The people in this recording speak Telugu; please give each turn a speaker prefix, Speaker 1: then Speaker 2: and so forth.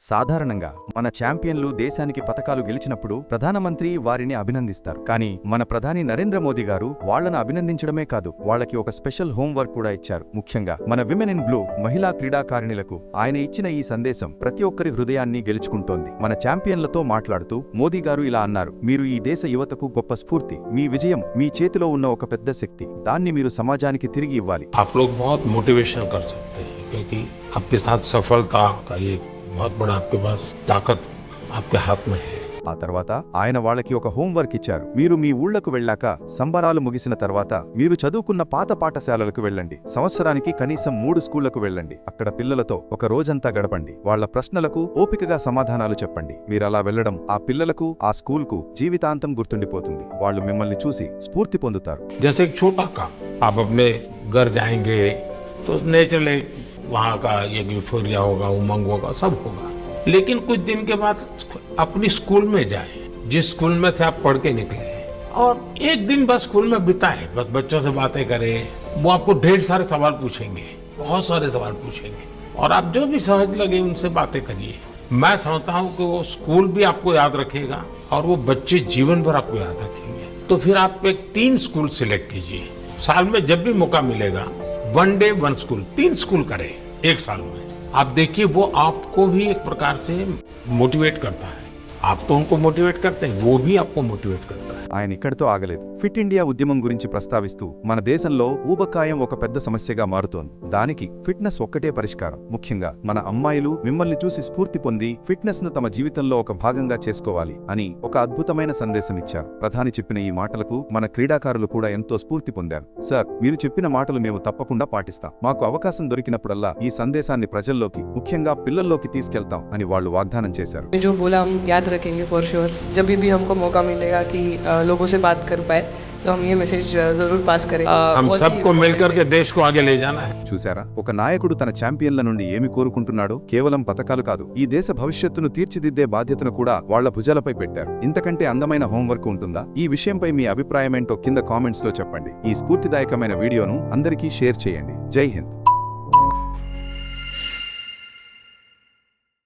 Speaker 1: సాధారణంగా మన ఛాంపియన్లు దేశానికి పతకాలు గెలిచినప్పుడు ప్రధానమంత్రి వారిని అభినందిస్తారు. కానీ మన ప్రధాని నరేంద్ర మోదీ గారు వాళ్లను అభినందించడమే కాదు, వాళ్ళకి ఒక స్పెషల్ హోంవర్క్ కూడా ఇచ్చారు. ముఖ్యంగా మన విమెన్ ఇన్ బ్లూ మహిళా క్రీడాకారిణులకు ఆయన ఇచ్చిన ఈ సందేశం ప్రతి ఒక్కరి హృదయాన్ని గెలుచుకుంటోంది. మన ఛాంపియన్లతో మాట్లాడుతూ మోదీ గారు ఇలా అన్నారు: మీరు ఈ దేశ యువతకు గొప్ప స్ఫూర్తి. మీ విజయం మీ చేతిలో ఉన్న ఒక పెద్ద శక్తి. దాన్ని మీరు సమాజానికి తిరిగి ఇవ్వాలి.
Speaker 2: आप लोग बहुत मोटिवेशन कर सकते हैं, क्योंकि आपके साथ सफलता का ये बहुत बड़ा आपके पास ताकत आपके हाथ में है.
Speaker 1: ఆ తర్వాత ఆయన వాళ్ళకి ఒక హోంవర్క్ ఇచ్చారు. మీరు మీ ఊళ్లకు వెళ్ళాక సంబరాలు ముగిసిన తర్వాత మీరు చదువుకున్న పాత పాఠశాలలకు వెళ్ళండి. సంవత్సరానికి కనీసం 3 స్కూళ్లకు వెళ్ళండి. అక్కడ పిల్లలతో ఒక రోజంతా గడపండి. వాళ్ల ప్రశ్నలకు ఓపికగా సమాధానాలు చెప్పండి. మీరలా వెళ్లడం ఆ పిల్లలకు ఆ స్కూల్కు జీవితాంతం గుర్తుండిపోతుంది. వాళ్ళు మిమ్మల్ని చూసి స్ఫూర్తి పొందుతారు.
Speaker 2: जैसे एक छोटा काम, आप अपने घर जाएंगे तो नेचुरली वहाँ का एक यूफोरिया होगा, उमंग होगा, सब होगा. लेकिन कुछ दिन के बाद अपनी स्कूल में जाए, जिस स्कूल में से आप पढ़ के निकले, और एक दिन बस स्कूल में बिताए, बस बच्चों से बातें करें. वो आपको ढेर सारे सवाल पूछेंगे, बहुत सारे सवाल पूछेंगे, और आप जो भी सहज लगे उनसे बातें करिए. मैं समझता हूँ कि वो स्कूल भी आपको याद रखेगा और वो बच्चे जीवन भर आपको याद रखेंगे. तो फिर आप एक 3 स्कूल सिलेक्ट कीजिए. साल में जब भी मौका मिलेगा 1 डे 1 स्कूल, 3 स्कूल करें एक साल में. आप देखिए वो आपको भी एक प्रकार से मोटिवेट करता है. आप तो उनको मोटिवेट करते हैं, वो भी आपको मोटिवेट करता है.
Speaker 1: ఆయన ఇక్కడితో ఆగలేదు. ఫిట్ ఇండియా ఉద్యమం గురించి ప్రస్తావిస్తూ మన దేశంలో ఊబకాయం ఒక పెద్ద సమస్యగా మారుతోంది. దానికి ఫిట్నెస్ ఒక్కటే పరిష్కారం. ముఖ్యంగా మన అమ్మాయిలు మిమ్మల్ని చూసి స్ఫూర్తి పొంది ఫిట్నెస్ ను తమ జీవితంలో ఒక భాగంగా చేసుకోవాలి అని ఒక అద్భుతమైన సందేశం ఇచ్చారు. ప్రధాని చెప్పిన ఈ మాటలకు మన క్రీడాకారులు కూడా ఎంతో స్ఫూర్తి పొందారు. సార్, మీరు చెప్పిన మాటలు మేము తప్పకుండా పాటిస్తాం. మాకు అవకాశం దొరికినప్పుడల్లా ఈ సందేశాన్ని ప్రజల్లోకి, ముఖ్యంగా పిల్లల్లోకి తీసుకెళ్తాం అని వాళ్ళు వాగ్దానం చేశారు.
Speaker 3: जो बोला हम याद रखेंगे फॉर श्योर. जब भी हमको मौका मिलेगा कि लोगों से बात कर पाए तो हम ये मैसेज जरूर पास करें.
Speaker 2: हम सबको मिलकर के देश को आगे ले जाना है.
Speaker 1: చూసారా, ఒక నాయకుడు తన ఛాంపియన్ల నుండి ఏమి కోరుకుంటున్నాడో? కేవలం పతకాలు కాదు, ఈ దేశ భవిష్యత్తును తీర్చిదిద్దే బాధ్యతను కూడా వాళ్ల భుజాలపై పెట్టారు. ఇంతకంటే అందమైన హోంవర్క్ ఉంటుందా? ఈ విషయంపై మీ అభిప్రాయమేంటో కింద కామెంట్స్ లో చెప్పండి. ఈ స్ఫూర్తిదాయకమైన వీడియోను అందరికీ షేర్ చేయండి. జై హింద్.